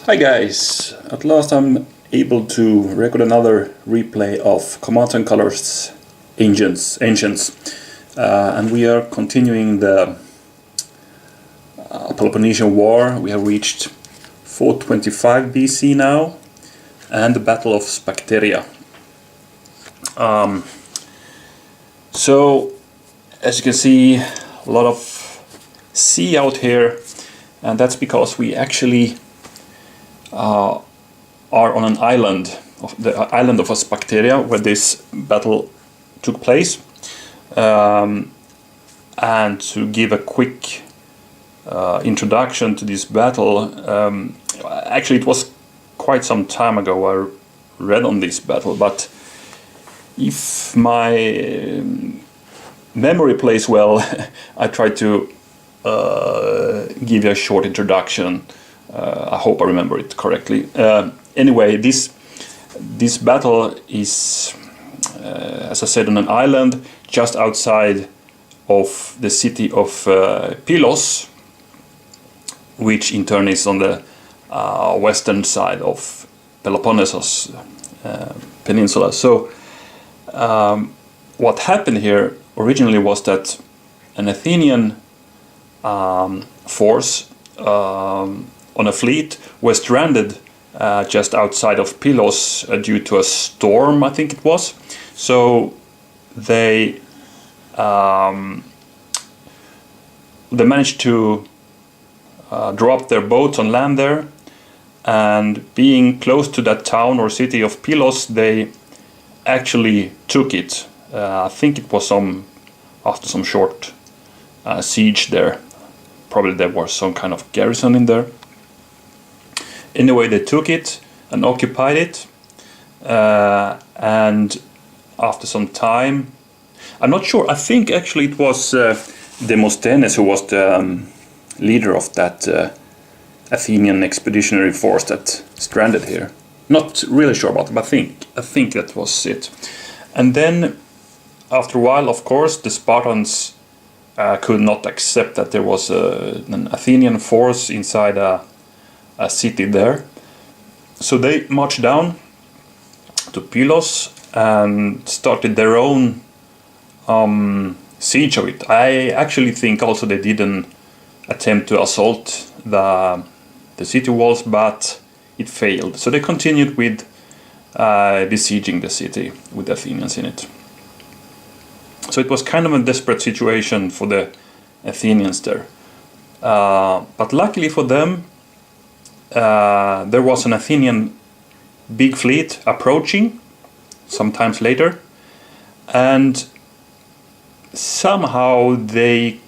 Hi guys! At last I'm able to record another replay of Command & Colors Ancients. And we are continuing the Peloponnesian War. We have reached 425 BC now, and the Battle of Sphacteria. So, as you can see, a lot of sea out here, and that's because we actually are on an island, the island of Sphacteria, where this battle took place. And to give a quick introduction to this battle, actually it was quite some time ago I read on this battle, but if my memory plays well, I tried to give you a short introduction. I hope I remember it correctly. Anyway, this battle is, as I said, on an island just outside of the city of Pylos, which in turn is on the western side of Peloponnesos peninsula. So what happened here originally was that an Athenian force on a fleet was stranded just outside of Pylos due to a storm, I think it was. So they managed to drop their boats on land there, and being close to that town or city of Pylos, they actually took it. I think it was after some short siege there. Probably there was some kind of garrison in there. Anyway, they took it and occupied it, and after some time, I'm not sure, I think actually it was Demosthenes who was the leader of that Athenian expeditionary force that stranded here. Not really sure about it, but I think that was it. And then after a while, of course, the Spartans could not accept that there was an Athenian force inside a city there. So they marched down to Pylos and started their own siege of it. I actually think also they didn't attempt to assault the city walls, but it failed. So they continued with besieging the city with the Athenians in it. So it was kind of a desperate situation for the Athenians there. But luckily for them, there was an Athenian big fleet approaching sometimes later, and somehow they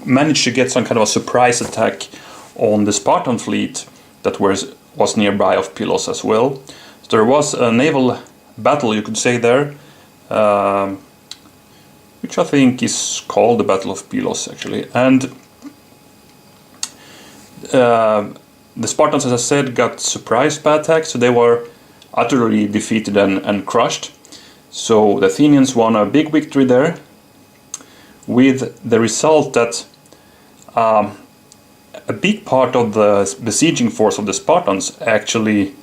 managed to get some kind of a surprise attack on the Spartan fleet that was nearby of Pylos as well. So there was a naval battle, you could say, there, which I think is called the Battle of Pylos actually. And the Spartans, as I said, got surprised by attack, so they were utterly defeated and crushed. So the Athenians won a big victory there, with the result that a big part of the besieging force of the Spartans actually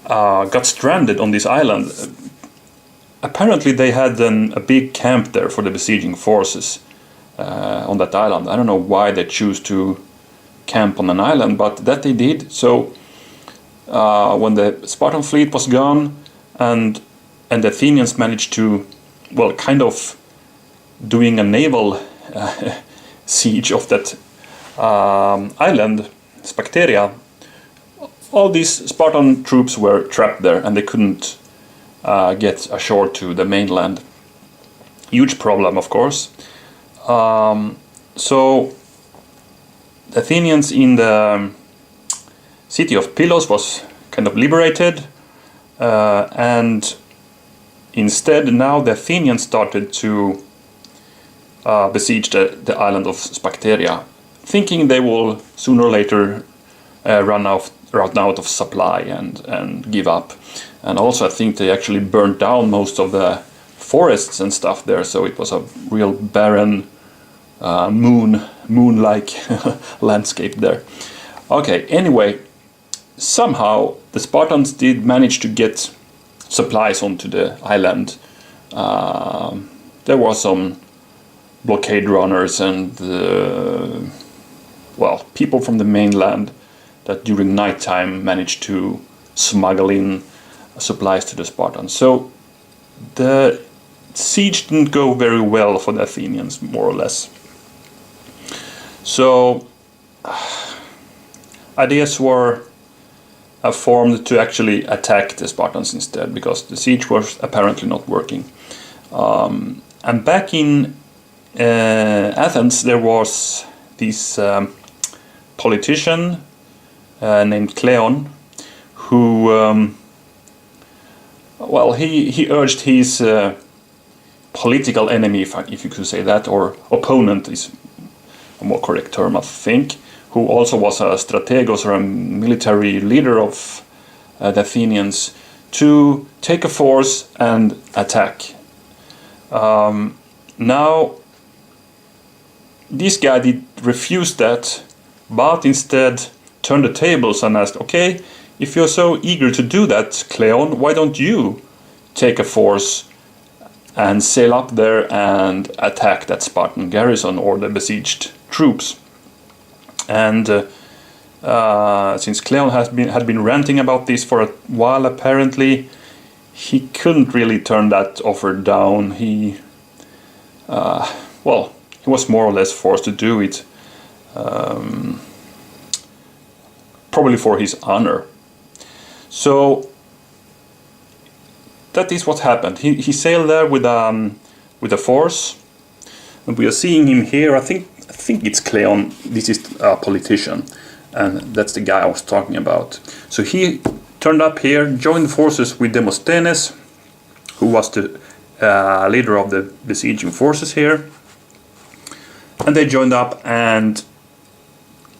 got stranded on this island. Apparently they had a big camp there for the besieging forces on that island. I don't know why they choose to camp on an island, but that they did. So when the Spartan fleet was gone and the Athenians managed to, well, kind of doing a naval siege of that island, Sphacteria, all these Spartan troops were trapped there and they couldn't get ashore to the mainland. Huge problem, of course. So the Athenians in the city of Pylos was kind of liberated, and instead now the Athenians started to besiege the island of Sphacteria, thinking they will sooner or later run out of supply and give up. And also I think they actually burned down most of the forests and stuff there, so it was a real barren moon-like landscape there. Okay, anyway, somehow the Spartans did manage to get supplies onto the island. There were some blockade runners and well, people from the mainland that during nighttime managed to smuggle in supplies to the Spartans. So the siege didn't go very well for the Athenians, more or less. So ideas were formed to actually attack the Spartans instead, because the siege was apparently not working. And back in Athens there was this politician named Cleon, who well, he urged his political enemy, if you could say that, or opponent is a more correct term, I think, who also was a strategos or a military leader of the Athenians, to take a force and attack. Now, this guy did refuse that, but instead turned the tables and asked, okay, if you're so eager to do that, Cleon, why don't you take a force and sail up there and attack that Spartan garrison or the besieged troops? And since Cleon had been ranting about this for a while, apparently he couldn't really turn that offer down. He well, he was more or less forced to do it, probably for his honor. So that is what happened. He sailed there with a force, and we are seeing him here. I think it's Cleon. This is a politician, and that's the guy I was talking about. So he turned up here, joined forces with Demosthenes, who was the leader of the besieging forces here, and they joined up and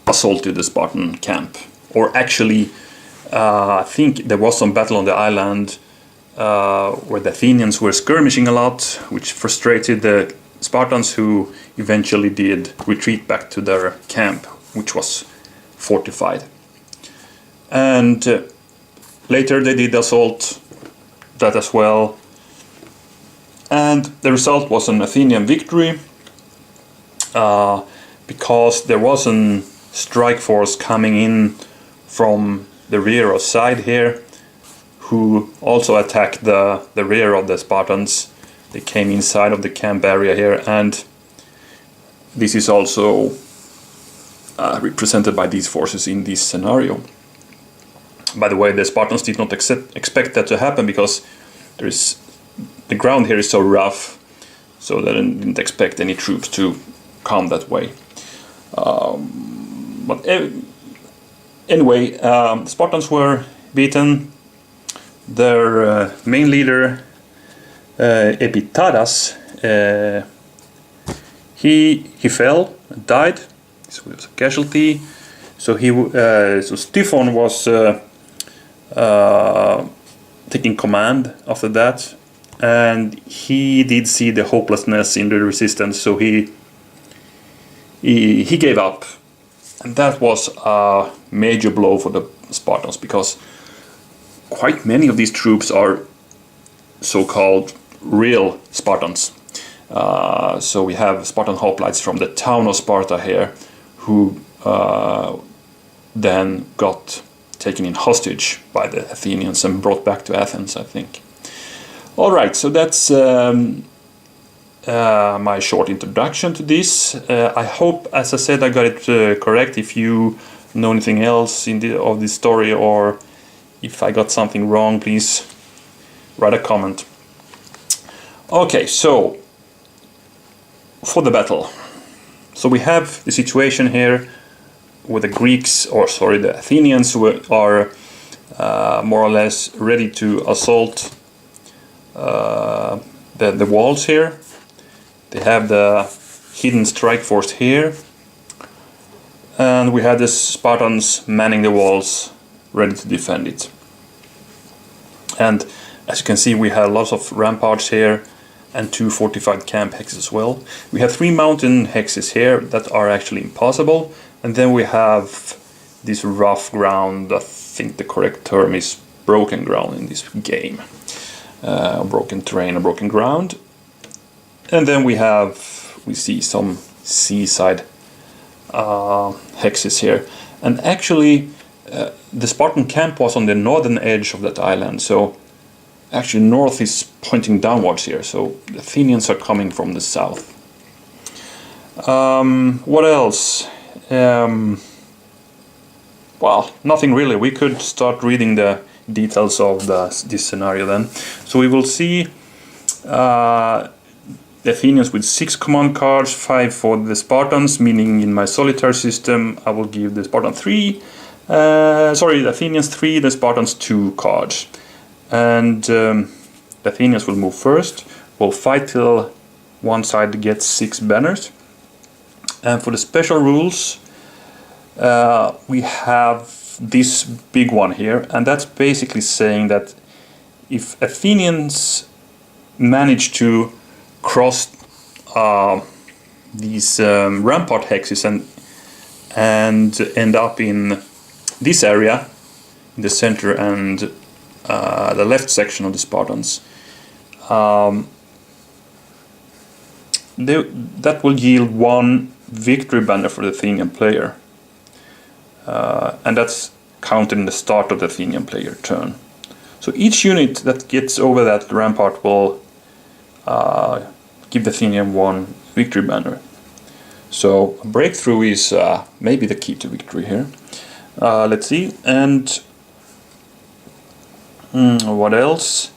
assaulted the Spartan camp. Or actually, I think there was some battle on the island where the Athenians were skirmishing a lot, which frustrated the Spartans, who eventually did retreat back to their camp, which was fortified. And later they did assault that as well. And the result was an Athenian victory, because there was a strike force coming in from the rear or side here, who also attacked the rear of the Spartans. They came inside of the camp area here, and this is also represented by these forces in this scenario. By the way, the Spartans did not expect that to happen, because the ground here is so rough, so they didn't expect any troops to come that way. But anyway, the Spartans were beaten. Their main leader, Epitadas, he fell and died. So he was a casualty. So so Styphon was taking command after that, and he did see the hopelessness in the resistance. So he gave up, and that was a major blow for the Spartans, because quite many of these troops are so-called real Spartans. So we have Spartan hoplites from the town of Sparta here, who then got taken in hostage by the Athenians and brought back to Athens, I think. All right, so that's my short introduction to this. I hope, as I said, I got it correct. If you know anything else of this story, or if I got something wrong, please write a comment. Okay, so for the battle. So we have the situation here with the Greeks, the Athenians, who are more or less ready to assault the walls here. They have the hidden strike force here, and we have the Spartans manning the walls, ready to defend it. And as you can see, we have lots of ramparts here and 2 fortified camp hexes as well. We have 3 mountain hexes here that are actually impossible, and then we have this rough ground. I think the correct term is broken ground in this game. Broken terrain or broken ground. And then we see some seaside hexes here. And actually the Spartan camp was on the northern edge of that island, so actually north is pointing downwards here, so the Athenians are coming from the south. What else? Well, nothing really. We could start reading the details of this scenario then. So we will see the Athenians with 6 command cards, 5 for the Spartans, meaning in my Solitaire system I will give the Spartan 3, the Athenians 3, the Spartans 2 cards. And the Athenians will move first, will fight till one side gets 6 banners. And for the special rules, we have this big one here, and that's basically saying that if Athenians manage to cross these rampart hexes and end up in this area, in the center and the left section of the Spartans, that will yield 1 victory banner for the Athenian player. And that's counted in the start of the Athenian player turn. So each unit that gets over that rampart will give the Athenian 1 victory banner. So a breakthrough is maybe the key to victory here. Let's see. And what else?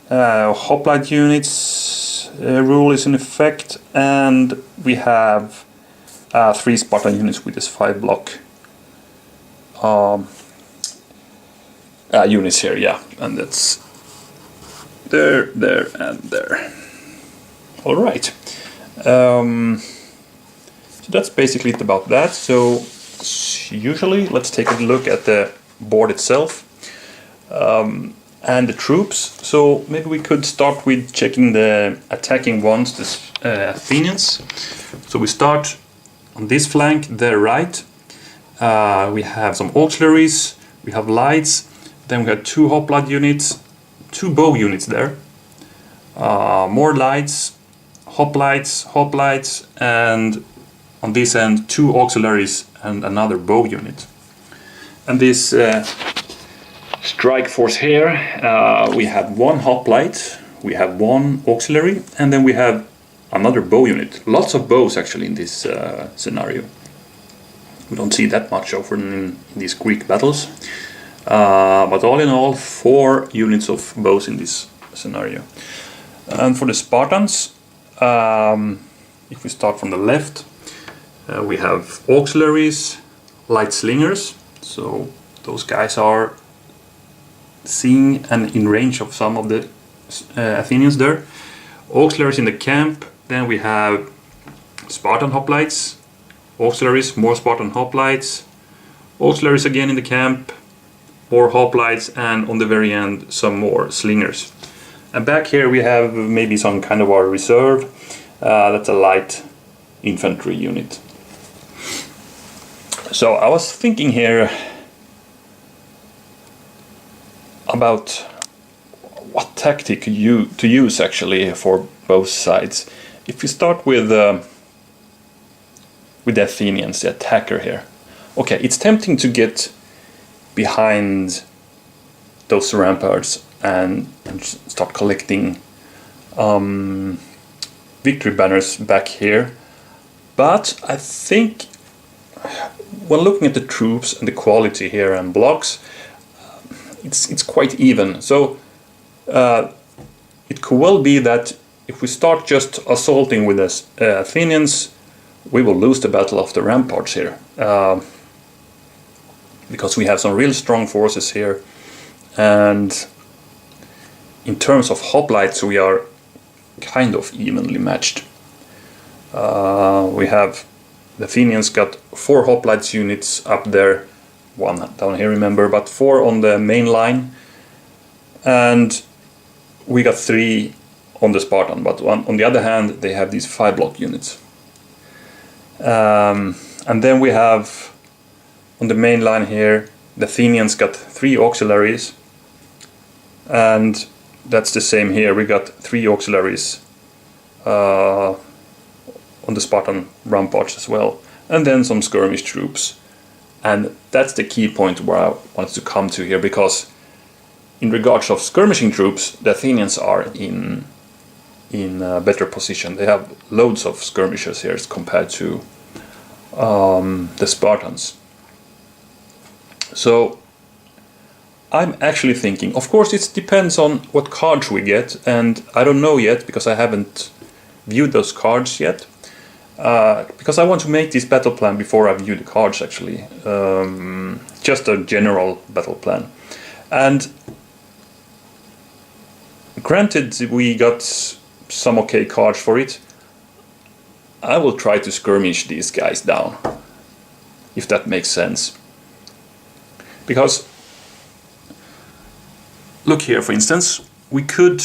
Hoplite units rule is in effect, and we have 3 Spartan units with this 5 block units here, yeah, and that's there, and there. All right. So that's basically it about that. So usually, let's take a look at the board itself and the troops. So maybe we could start with checking the attacking ones, the Athenians. So we start on this flank, the right. We have some auxiliaries, we have lights, then we have 2 hoplite units, 2 bow units there, more lights, hoplites, and on this end 2 auxiliaries and another bow unit. And this strike force here, we have 1 hoplite, we have 1 auxiliary, and then we have another bow unit. Lots of bows actually in this scenario. We don't see that much often in these Greek battles, but all in all 4 units of bows in this scenario. And for the Spartans, if we start from the left, we have auxiliaries, light slingers, so those guys are seeing and in range of some of the Athenians there. Auxiliaries in the camp, then we have Spartan hoplites, auxiliaries, more Spartan hoplites, auxiliaries again in the camp, more hoplites, and on the very end some more slingers. And back here we have maybe some kind of our reserve, that's a light infantry unit. So I was thinking here about what tactic to use actually for both sides. If we start with the Athenians, the attacker here. Okay, it's tempting to get behind those ramparts and start collecting victory banners back here. But I think when looking at the troops and the quality here and blocks, it's quite even. So it could well be that if we start just assaulting with the Athenians, we will lose the battle of the ramparts here, because we have some real strong forces here, and in terms of hoplites we are kind of evenly matched. We have the Athenians got 4 hoplites units up there, 1 down here remember, but 4 on the main line, and we got 3 on the Spartan, but on the other hand they have these 5 block units. And then we have on the main line here, the Athenians got 3 auxiliaries, and that's the same here. We got 3 auxiliaries on the Spartan ramparts as well, and then some skirmish troops. And that's the key point where I wanted to come to here, because in regards of skirmishing troops, the Athenians are in a better position. They have loads of skirmishers here compared to the Spartans. So I'm actually thinking, of course it depends on what cards we get, and I don't know yet because I haven't viewed those cards yet, because I want to make this battle plan before I view the cards actually, just a general battle plan. And granted we got some okay cards for it, I will try to skirmish these guys down, if that makes sense. Because look here, for instance, we could,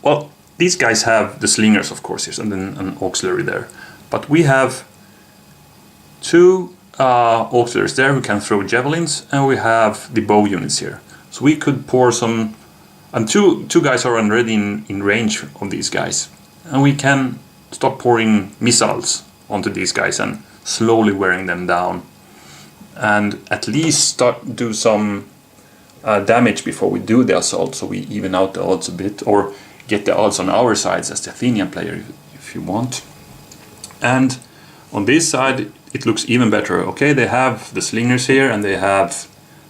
well, these guys have the slingers, of course, yes, and then an auxiliary there. But we have 2 auxiliaries there who can throw javelins, and we have the bow units here. So we could pour some, and two guys are already in range of these guys. And we can start pouring missiles onto these guys and slowly wearing them down. And at least do some damage before we do the assault, so we even out the odds a bit, or get the odds on our sides as the Athenian player if you want. And on this side it looks even better. Okay, they have the slingers here and they have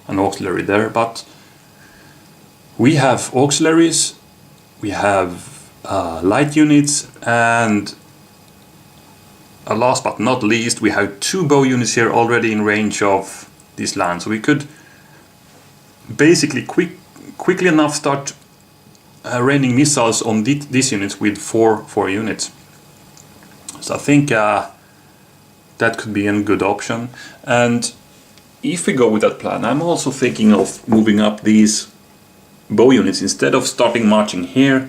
an auxiliary there, but we have auxiliaries, we have light units, and last but not least we have 2 bow units here already in range of this land. So we could basically quickly enough start raining missiles on these units with 4 units. So I think that could be a good option. And if we go with that plan, I'm also thinking of moving up these bow units. Instead of starting marching here,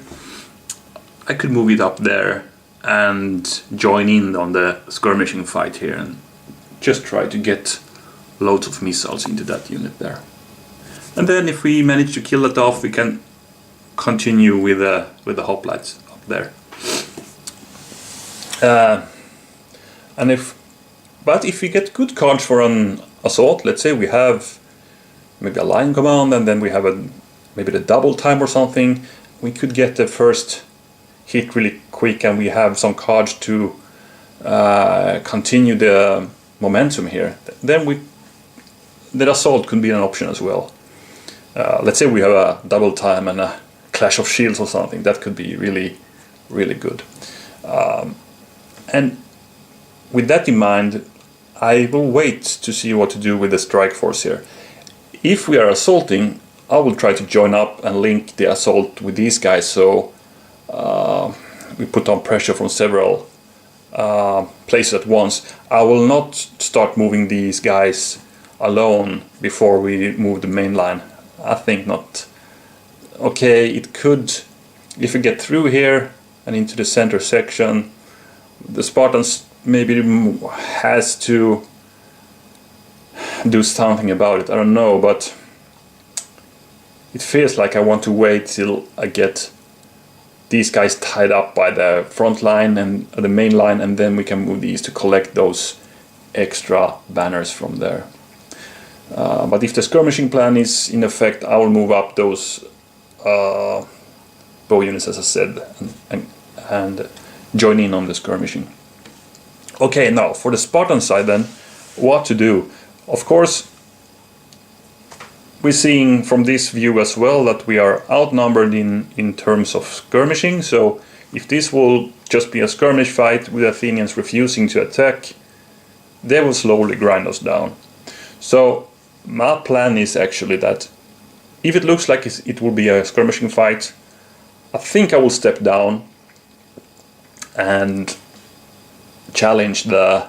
I could move it up there and join in on the skirmishing fight here and just try to get loads of missiles into that unit there. And then if we manage to kill that off, we can continue with the hoplites up there. But if we get good cards for an assault, let's say we have maybe a line command and then we have maybe the double time or something, we could get the first hit really quick, and we have some cards to continue the momentum here. Then the assault could be an option as well. Let's say we have a double time and a clash of shields or something. That could be really, really good. And with that in mind, I will wait to see what to do with the strike force here. If we are assaulting, I will try to join up and link the assault with these guys, so we put on pressure from several places at once. I will not start moving these guys alone before we move the main line. I think not. Okay, it could, if we get through here and into the center section, the Spartans maybe has to do something about it. I don't know, but it feels like I want to wait till I get these guys tied up by the front line and the main line, and then we can move these to collect those extra banners from there. But if the skirmishing plan is in effect, I will move up those bow units, as I said, and join in on the skirmishing. Okay, now for the Spartan side then, what to do? Of course, we're seeing from this view as well that we are outnumbered in terms of skirmishing. So if this will just be a skirmish fight with Athenians refusing to attack, they will slowly grind us down. So my plan is actually that if it looks like it will be a skirmishing fight, I think I will step down and challenge the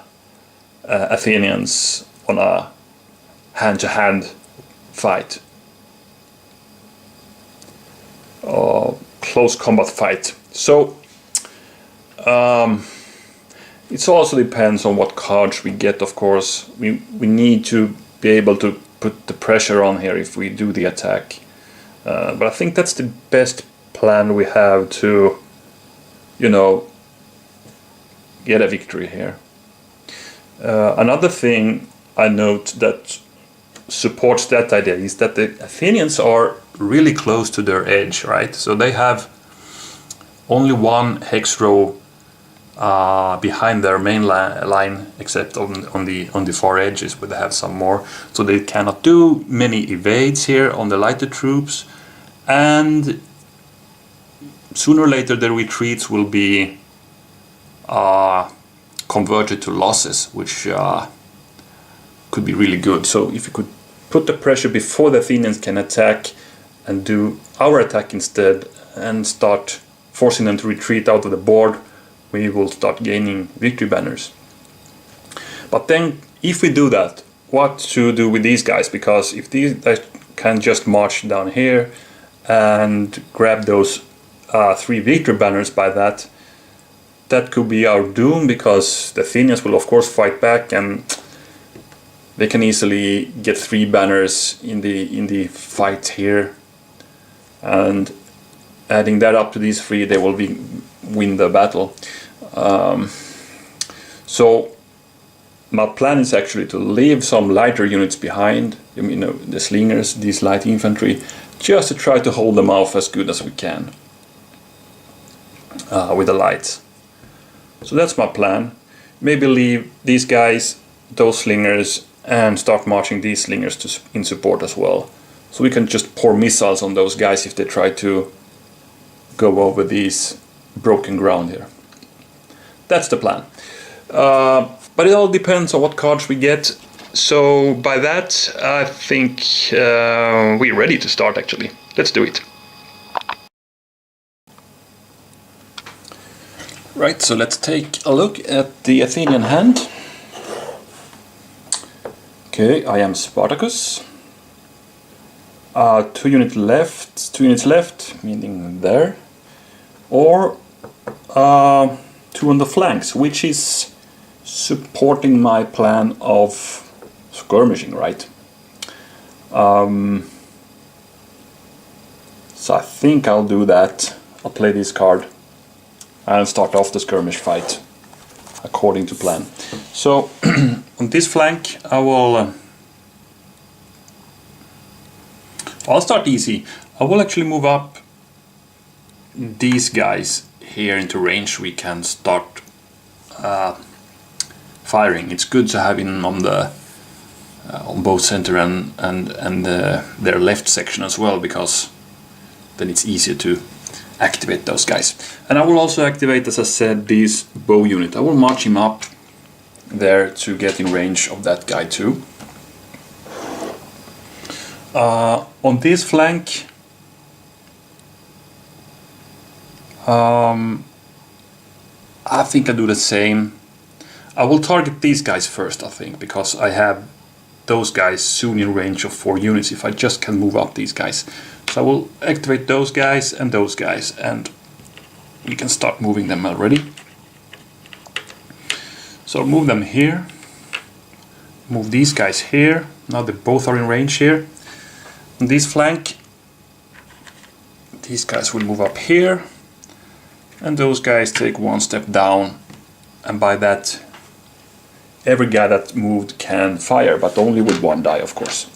Athenians on a hand-to-hand fight, or close combat fight. So it also depends on what cards we get. Of course, we need to be able to put the pressure on here if we do the attack. But I think that's the best plan we have to, you know, get a victory here. Another thing I note that supports that idea is that the Athenians are really close to their edge, right? So they have only one hex row behind their main line, except on the far edges where they have some more. So they cannot do many evades here on the lighter troops, and sooner or later the retreats will be converted to losses, which could be really good. So if you could put the pressure before the Athenians can attack and do our attack instead and start forcing them to retreat out of the board, we will start gaining victory banners. But then if we do that, what to do with these guys? Because if these guys can just march down here and grab those 3 victory banners by that, that could be our doom, because the Athenians will of course fight back, and they can easily get 3 banners in the fight here, and adding that up to these 3, they will win the battle. So my plan is actually to leave some lighter units behind, you know, the slingers, these light infantry, just to try to hold them off as good as we can with the lights. So that's my plan. Maybe leave these guys, those slingers, and start marching these slingers in support as well. So we can just pour missiles on those guys if they try to go over these broken ground here. That's the plan. But it all depends on what cards we get. So by that, I think we're ready to start actually. Let's do it. Right, so let's take a look at the Athenian hand. Okay, I am Spartacus. 2 units left, meaning there. Or 2 on the flanks, which is supporting my plan of skirmishing, right? So I think I'll do that. I'll play this card and start off the skirmish fight according to plan. So on this flank I'll start easy. I will actually move up these guys here into range. We can start firing. It's good to have him on the on both center and their left section as well, because then it's easier to activate those guys. And I will also activate, as I said, this bow unit. I will march him up there to get in range of that guy too. On this flank, I think I do the same. I will target these guys first, I think, because I have those guys soon in range of 4 units if I just can move up these guys. So I will activate those guys, and we can start moving them already. So I'll move them here, move these guys here. Now they both are in range here. On this flank, these guys will move up here, and those guys take 1 step down, and by that every guy that moved can fire, but only with 1 die, of course.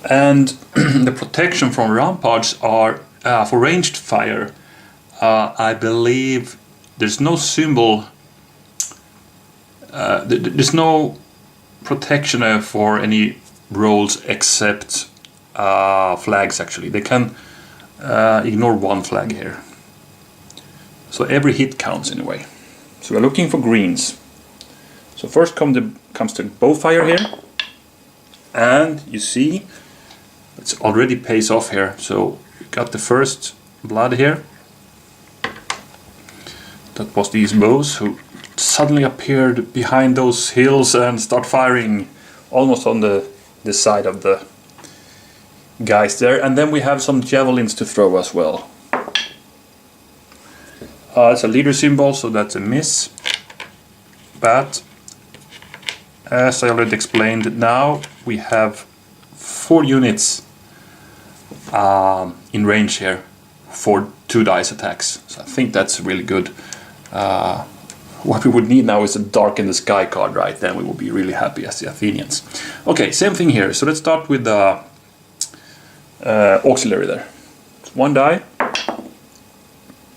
And the protection from ramparts are for ranged fire. I believe there's no symbol, there's no protection for any rolls except flags actually. They can ignore 1 flag here. So every hit counts in a way. So we're looking for greens. So first comes the bow fire here, and you see it's already pays off here. So we got the first blood here. That was these bows who suddenly appeared behind those hills and start firing almost on the side of the guys there. And then we have some javelins to throw as well. It's a leader symbol, so that's a miss. Bat. as I already explained, now we have 4 units in range here for 2 dice attacks. So I think that's really good. What we would need now is a Dark in the Sky card, right? Then we will be really happy as the Athenians. Okay, same thing here. So let's start with the auxiliary there. 1 die,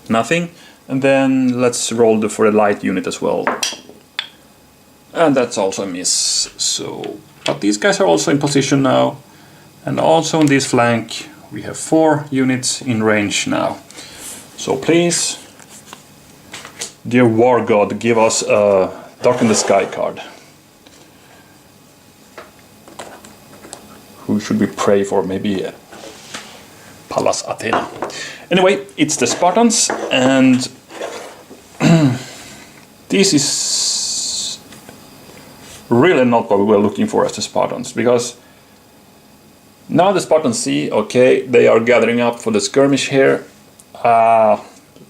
nothing, and then let's roll for the light unit as well. And that's also a miss. So, but these guys are also in position now, and also on this flank we have 4 units in range now. So please, dear War God, give us a Dark in the Sky card. Who should we pray for? Maybe Pallas Athena. Anyway, it's the Spartans, and this is really not what we were looking for as the Spartans, because now the Spartans see, okay, they are gathering up for the skirmish here.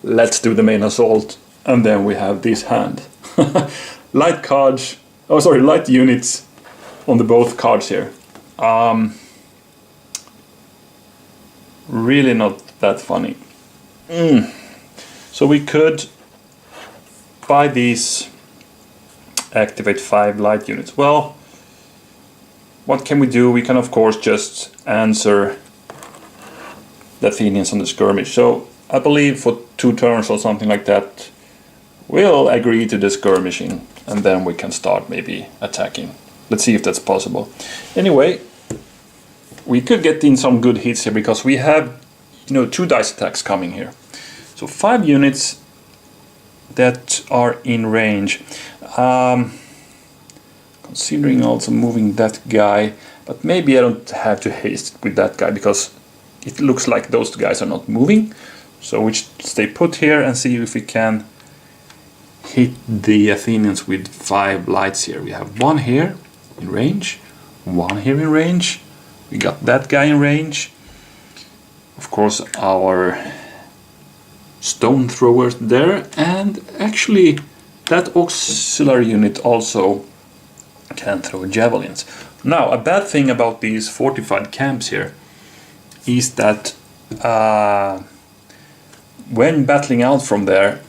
Let's do the main assault, and then we have this hand. Light cards, oh sorry, light units on the both cards here. Really not that funny. So we could, by these, activate 5 light units. Well, what can we do? We can of course just answer the Athenians on the skirmish. So I believe for 2 turns or something like that, we'll agree to the skirmishing, and then we can start maybe attacking. Let's see if that's possible. Anyway, we could get in some good hits here because we have, 2 dice attacks coming here. So 5 units that are in range. Considering also moving that guy, but maybe I don't have to haste with that guy because it looks like those guys are not moving. So we stay put here and see if we can hit the Athenians with 5 lights here. We have 1 here in range, 1 here in range. We got that guy in range. Of course, our stone throwers there, and actually that auxiliary unit also can throw javelins. Now, a bad thing about these fortified camps here is that when battling out from there,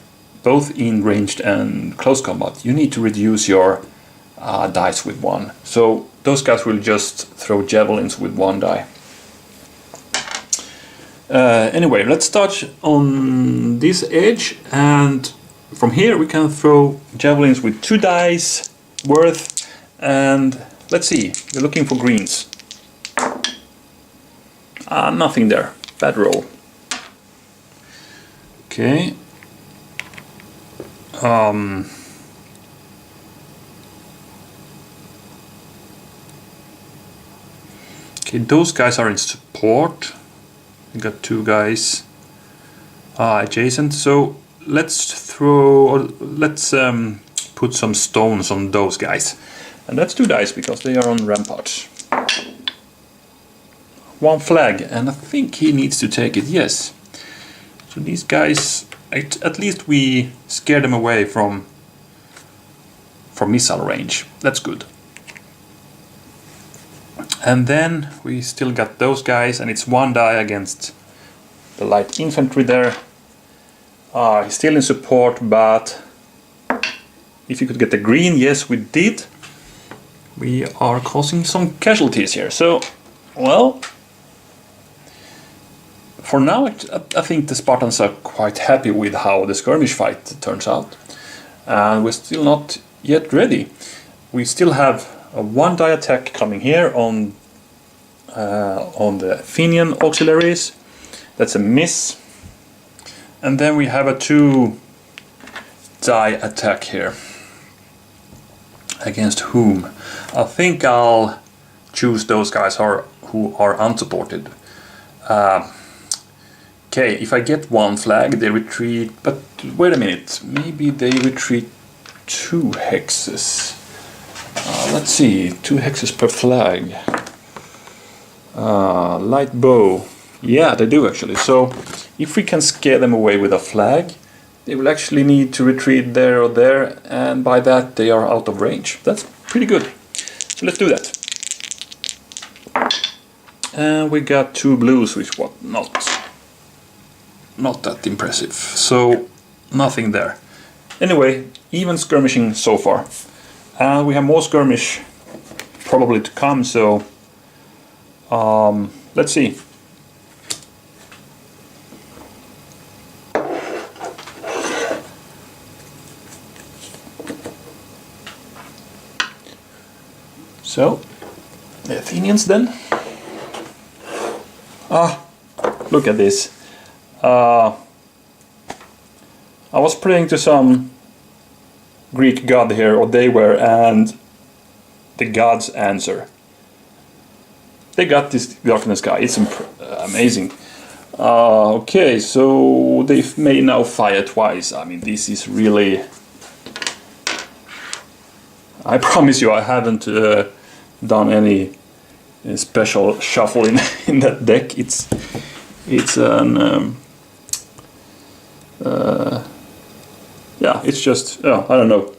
both in ranged and close combat, you need to reduce your dice with 1. So those guys will just throw javelins with 1 die. Anyway, let's start on this edge, and from here we can throw javelins with 2 dice worth, and let's see, we're looking for greens. Nothing there, bad roll. Okay. Okay, those guys are in support. We got 2 guys adjacent, so let's put some stones on those guys, and that's 2 dice because they are on ramparts. 1 flag, and I think he needs to take it. Yes. So these guys, at least we scare them away from missile range. That's good. And then we still got those guys, and it's 1 die against the light infantry there. He's still in support, but if you could get the green, yes, we did. We are causing some casualties here. So, well, for now, I think the Spartans are quite happy with how the skirmish fight turns out. And we're still not yet ready. We still have a 1 die attack coming here on the Athenian auxiliaries. That's a miss. And then we have a 2 die attack here. Against whom? I think I'll choose those guys who are unsupported. Okay, if I get 1 flag, they retreat, but wait a minute, maybe they retreat 2 hexes. Let's see, 2 hexes per flag. Light bow. Yeah, they do actually. So if we can scare them away with a flag, they will actually need to retreat there or there, and by that they are out of range. That's pretty good. let's do that. And we got 2 blues, which was not that impressive. So nothing there. Anyway, even skirmishing so far. And we have more skirmish probably to come, so let's see. So, the Athenians then. Look at this. I was praying to some Greek god here, or they were, and the gods answer. They got this dark in the sky. It's amazing. Okay, so they may now fire twice. I mean, this is really... I promise you, I haven't done any special shuffle in that deck. It's an yeah, it's just I don't know.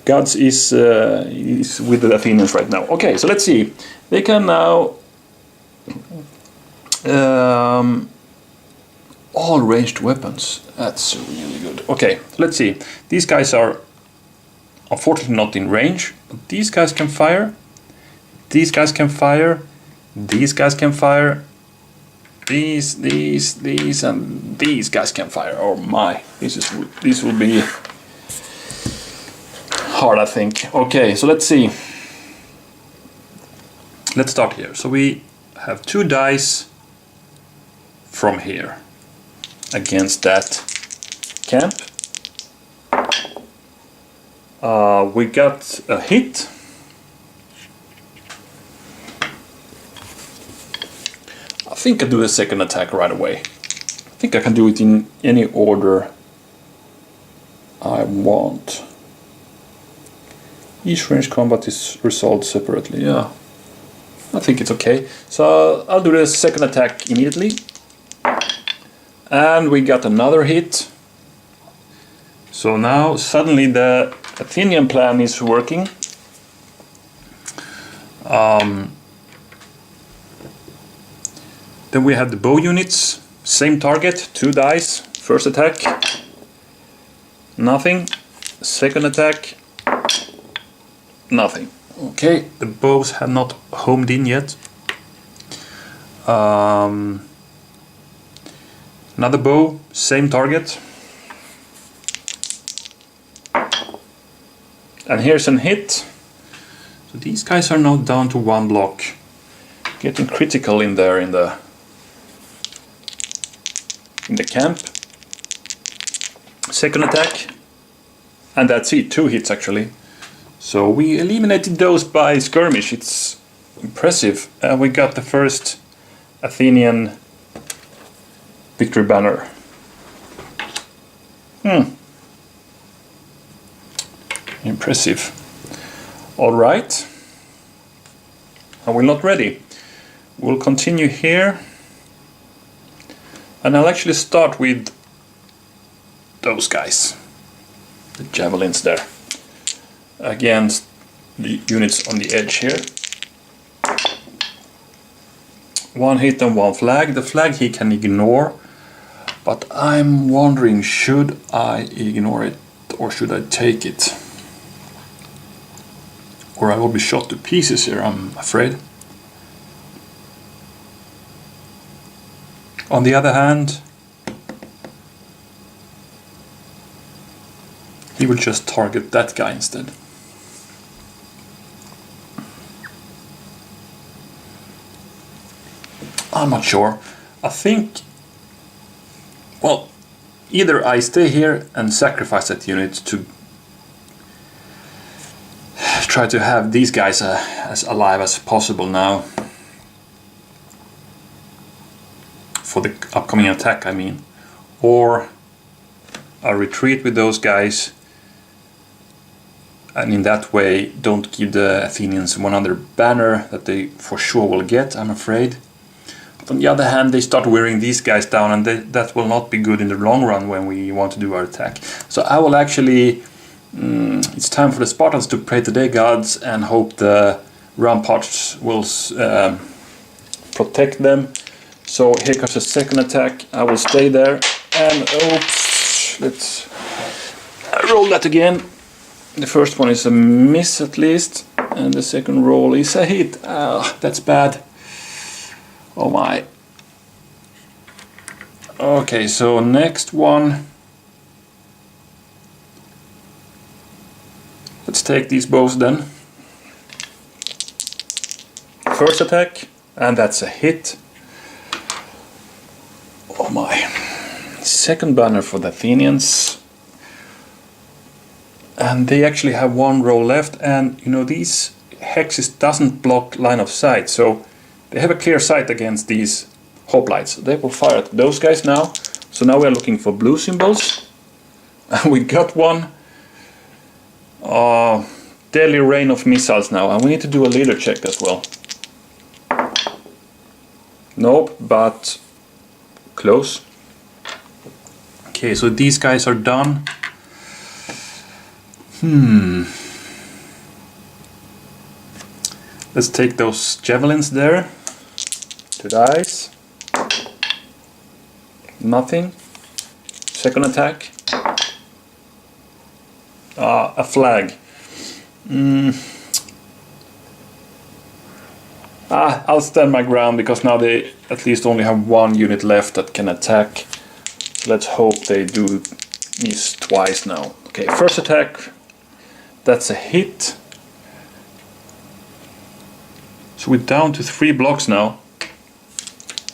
Gods is with the Athenians right now. Okay, so let's see. They can now all ranged weapons. That's really good. Okay, let's see. These guys are unfortunately not in range, but these guys can fire. These guys can fire. These guys can fire. These, and these guys can fire. Oh my! This will be hard, I think. Okay, so let's see. Let's start here. So we have 2 dice from here against that camp. We got a hit. I think I do a second attack right away. I think I can do it in any order I want. Each range combat is resolved separately. Yeah, I think it's okay. So I'll do the second attack immediately. And we got another hit. So now suddenly the Athenian plan is working. Then we have the bow units, same target, 2 dice, first attack, nothing, second attack, nothing. Okay, the bows have not homed in yet. Another bow, same target. And here's an hit. So these guys are now down to 1 block. Getting critical in there in the camp. Second attack. And that's it, 2 hits actually. So we eliminated those by skirmish. It's impressive. We got the first Athenian victory banner. Impressive. Alright. And we're not ready. We'll continue here. And I'll actually start with those guys. The javelins there. Against the units on the edge here. 1 hit and 1 flag. The flag he can ignore. But I'm wondering, should I ignore it or should I take it? Or I will be shot to pieces here, I'm afraid. On the other hand, he will just target that guy instead. I'm not sure. I think, well, either I stay here and sacrifice that unit to try to have these guys as alive as possible now. For the upcoming attack, I mean. Or I retreat with those guys, and in that way don't give the Athenians one other banner that they for sure will get, I'm afraid. But on the other hand, they start wearing these guys down, and that will not be good in the long run when we want to do our attack. So I will actually It's time for the Spartans to pray to their gods and hope the ramparts will protect them. So here comes the second attack. I will stay there and oops, let's roll that again. The first one is a miss at least, and the second roll is a hit. That's bad. Oh my. Okay, so next one. Let's take these bows then. First attack, and that's a hit. Oh my. Second banner for the Athenians. And they actually have one row left, and you know, these hexes doesn't block line of sight, so they have a clear sight against these hoplites. They will fire at those guys now. So now we are looking for blue symbols. And we got one. Deadly rain of missiles now, and we need to do a leader check as well. Nope, but close. Okay, so these guys are done. Let's take those javelins there. To the eyes. Nothing. Second attack. A flag. I'll stand my ground because now they at least only have one unit left that can attack. So let's hope they do miss twice now. Okay, first attack. That's a hit. So we're down to 3 blocks now.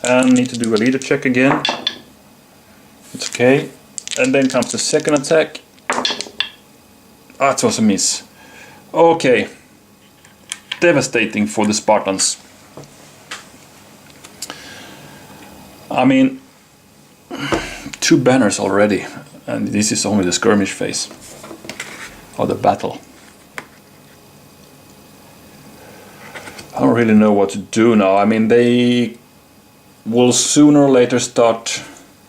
And need to do a leader check again. It's okay. And then comes the second attack. That was a miss. Okay. Devastating for the Spartans. I mean, 2 banners already. And this is only the skirmish phase of the battle. I don't really know what to do now. I mean, they will sooner or later start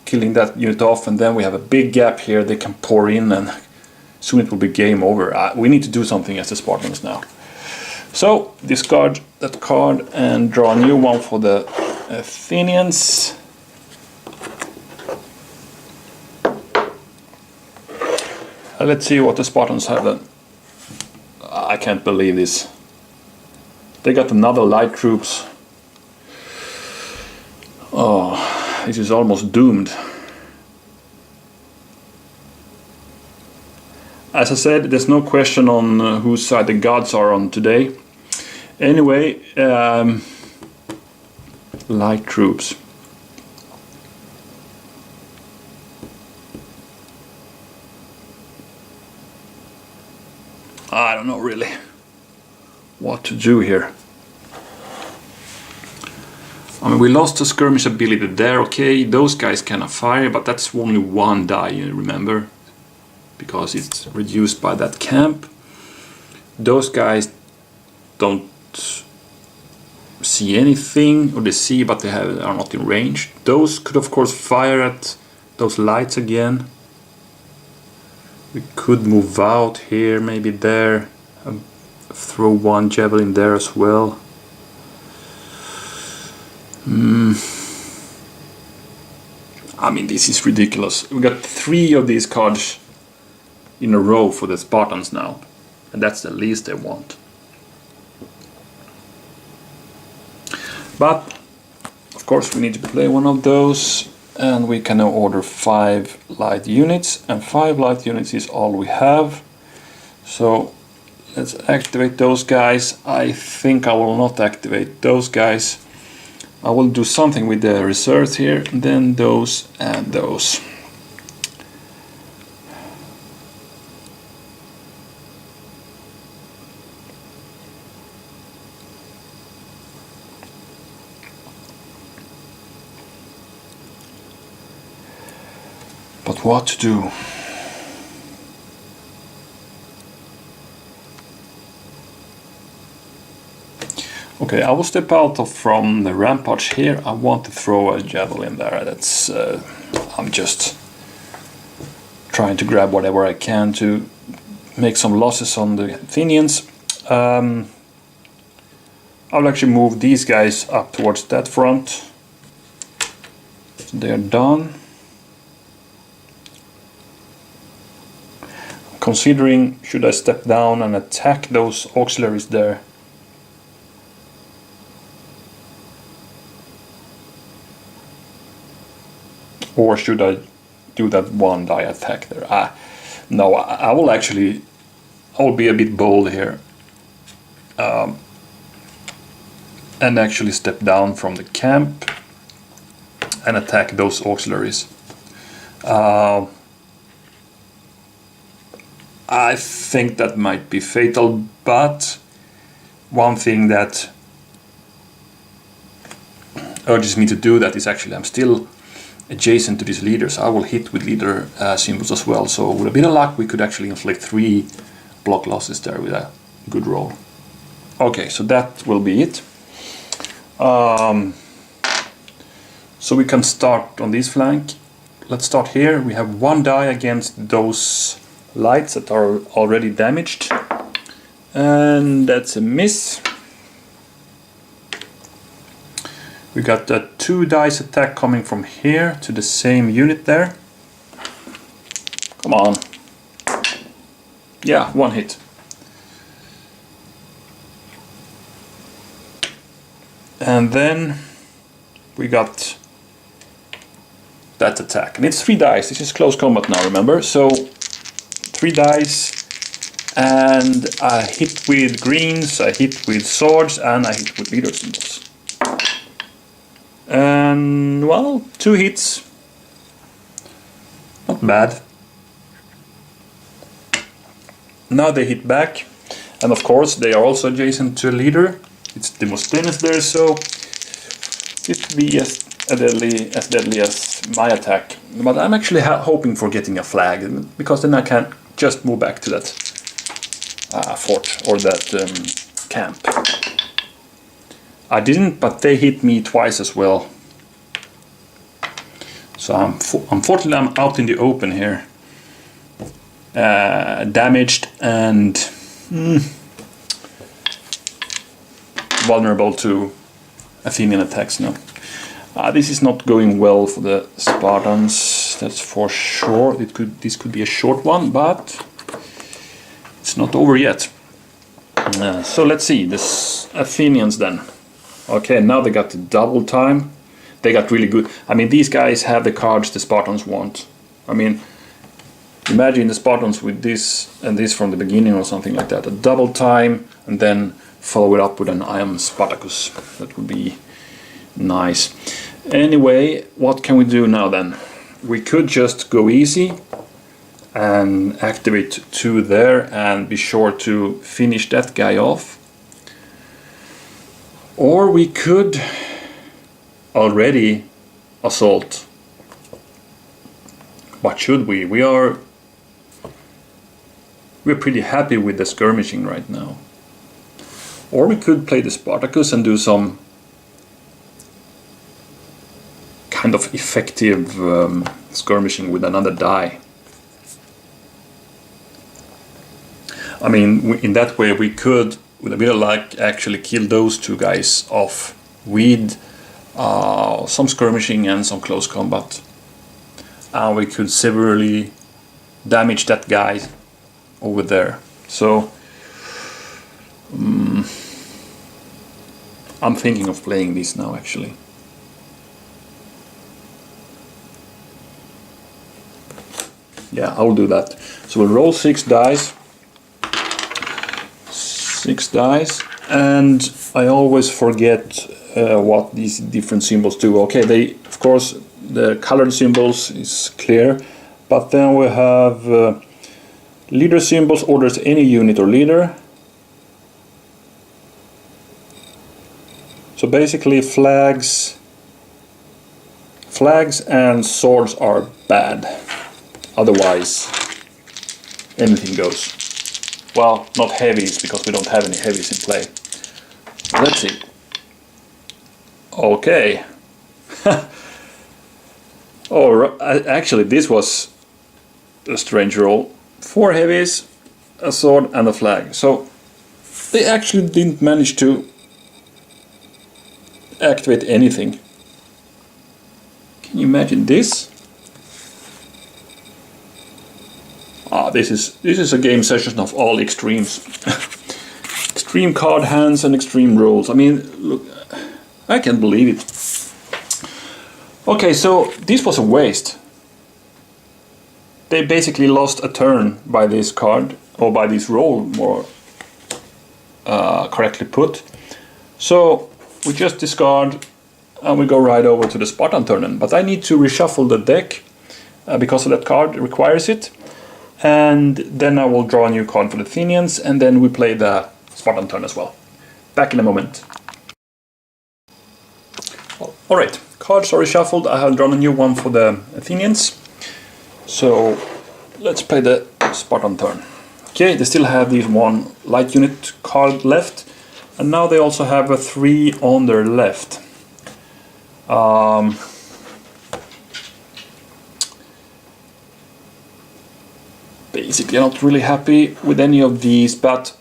killing that unit off, and then we have a big gap here. They can pour in, and soon it will be game over. We need to do something as the Spartans now. So discard that card and draw a new one for the Athenians. Let's see what the Spartans have then. I can't believe this. They got another light troops. Oh, this is almost doomed. As I said, there's no question on whose side the gods are on today. Anyway, light troops. I don't know really what to do here. I mean, we lost the skirmish ability there, okay, those guys cannot fire, but that's only 1 die, you remember, because it's reduced by that camp. Those guys don't see anything, or they see but they are not in range. Those could of course fire at those lights again. We could move out here, maybe there, throw 1 javelin there as well. I mean, this is ridiculous. We got 3 of these cards in a row for the Spartans now, and that's the least they want. But of course we need to play one of those, and we can now order 5 light units, and 5 light units is all we have. So let's activate those guys. I think I will not activate those guys. I will do something with the reserves here, and then those and those. But what to do? Okay, I will step out from the ramparts here. I want to throw a javelin there. That's I'm just trying to grab whatever I can to make some losses on the Athenians. I'll actually move these guys up towards that front. So they are done. Considering, should I step down and attack those auxiliaries there? Or should I do that one die attack there? No, I will be a bit bold here. And actually step down from the camp and attack those auxiliaries. I think that might be fatal, but one thing that urges me to do that is actually I'm still adjacent to these leaders. I will hit with leader symbols as well, so with a bit of luck we could actually inflict 3 block losses there with a good roll. Okay, so that will be it. So we can start on this flank. Let's start here. We have 1 die against those lights that are already damaged, and that's a miss. We got a 2 dice attack coming from here to the same unit there. Come on. Yeah, 1 hit. And then we got that attack, and it's 3 dice. This is close combat now, remember? So 3 dice, and I hit with greens, I hit with swords, and I hit with leader symbols. And well, 2 hits. Not bad. Now they hit back, and of course they are also adjacent to a leader. It's Demosthenes there, so it could be as deadly as my attack. But I'm actually hoping for getting a flag, because then I can just move back to that fort or that camp. I didn't, but they hit me twice as well. So unfortunately I'm out in the open here. Damaged and vulnerable to Athenian attacks now. This is not going well for the Spartans, that's for sure. This could be a short one, but it's not over yet. So let's see, the Athenians then. Okay, now they got the double time. They got really good. I mean, these guys have the cards the Spartans want. I mean, imagine the Spartans with this and this from the beginning or something like that. A double time and then follow it up with an I am Spartacus. That would be nice. Anyway, what can we do now then? We could just go easy and activate 2 there and be sure to finish that guy off. Or we could already assault. What should we? We're pretty happy with the skirmishing right now. Or we could play the Spartacus and do some kind of effective skirmishing with another die. I mean, in that way we could, with a bit of luck, actually kill those 2 guys off with some skirmishing and some close combat. And we could severely damage that guy over there. So I'm thinking of playing this now actually. Yeah, I'll do that. So we'll roll 6 dice. 6 dice, and I always forget what these different symbols do. Okay, of course the colored symbols is clear, but then we have leader symbols orders any unit or leader. So basically flags and swords are bad. Otherwise anything goes. Well, not heavies, because we don't have any heavies in play. Let's see. Okay. Oh, actually this was a strange roll. 4 heavies, a sword and a flag. So they actually didn't manage to activate anything. Can you imagine this? This is a game session of all extremes. Extreme card hands and extreme rolls. I mean, look, I can't believe it. Okay, so this was a waste. They basically lost a turn by this card, or by this roll, more correctly put. So we just discard and we go right over to the Spartan turn. But I need to reshuffle the deck because of that card requires it. And then I will draw a new card for the Athenians, and then we play the Spartan turn as well. Back in a moment. Alright, cards are reshuffled. I have drawn a new one for the Athenians. So let's play the Spartan turn. Okay, they still have this one light unit card left, and now they also have a 3 on their left. Basically, I'm not really happy with any of these, but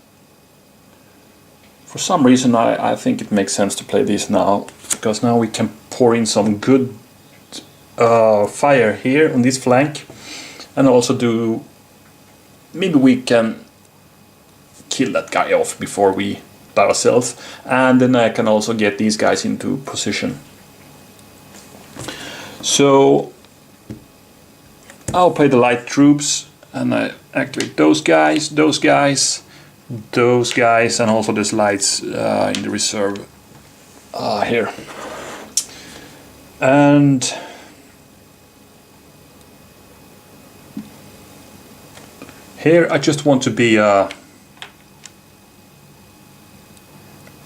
for some reason I think it makes sense to play these now, because now we can pour in some good fire here on this flank, and also do, maybe we can kill that guy off before we die ourselves, and then I can also get these guys into position. So I'll play the light troops, and I activate those guys, those guys, those guys, and also these lights in the reserve here. And here I just want to be a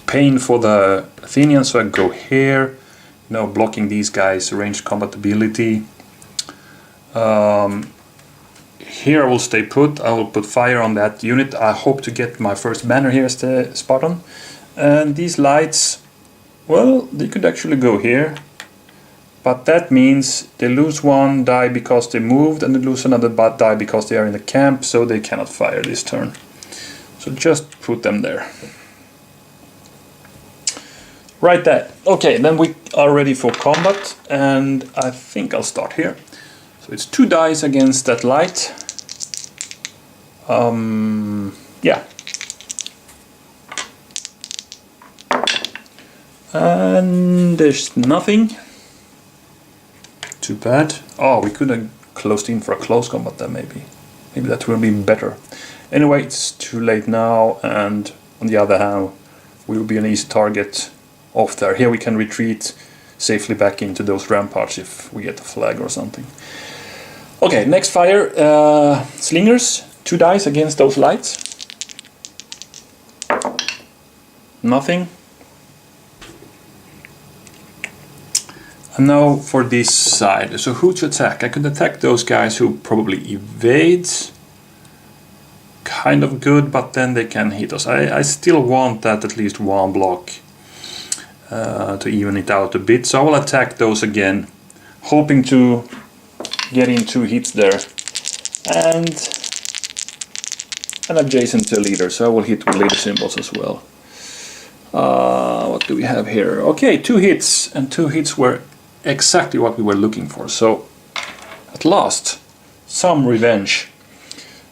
pain for the Athenians, so I go here, you know, blocking these guys, ranged combat ability. Here I will stay put, I will put fire on that unit. I hope to get my first banner here as the Spartan. And these lights, well, they could actually go here. But that means they lose one die because they moved, and they lose another die because they are in the camp, so they cannot fire this turn. So just put them there. Right there. Okay, then we are ready for combat, and I think I'll start here. So it's 2 dice against that light. Yeah. And there's nothing. Too bad. Oh, we could have closed in for a close combat then, maybe. Maybe that will be better. Anyway, it's too late now, and on the other hand, we will be an easy target off there. Here we can retreat safely back into those ramparts if we get a flag or something. Okay, next fire. Slingers. 2 dice against those lights. Nothing. And now for this side. So who to attack? I could attack those guys who probably evades. Kind of good, but then they can hit us. I still want that at least one block to even it out a bit. So I will attack those again, hoping to get in 2 hits there. And an adjacent to leader, so I will hit with leader symbols as well. What do we have here? Okay, 2 hits, and 2 hits were exactly what we were looking for. So at last, some revenge.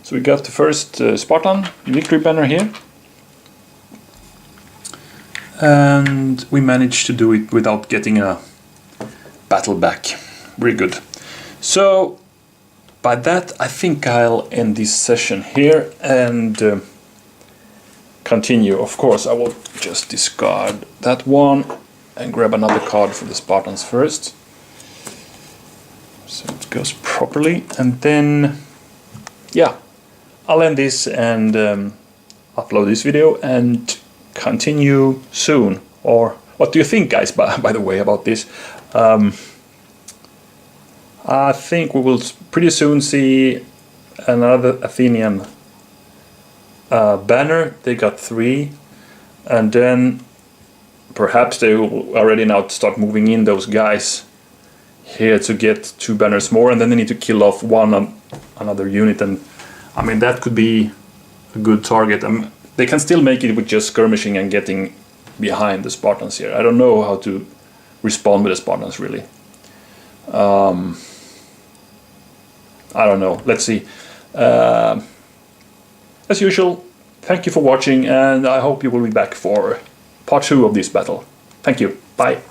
So we got the first Spartan victory banner here, and we managed to do it without getting a battle back. Very good. So by that, I think I'll end this session here and continue. Of course, I will just discard that one and grab another card for the Spartans first, so it goes properly. And then, yeah, I'll end this and upload this video and continue soon. Or what do you think, guys, by the way, about this? I think we will pretty soon see another Athenian banner. They got 3, and then perhaps they will already now start moving in those guys here to get 2 banners more, and then they need to kill off another unit, and I mean that could be a good target. They can still make it with just skirmishing and getting behind the Spartans here. I don't know how to respond with the Spartans, really. I don't know. Let's see. As usual, thank you for watching, and I hope you will be back for part 2 of this battle. Thank you. Bye.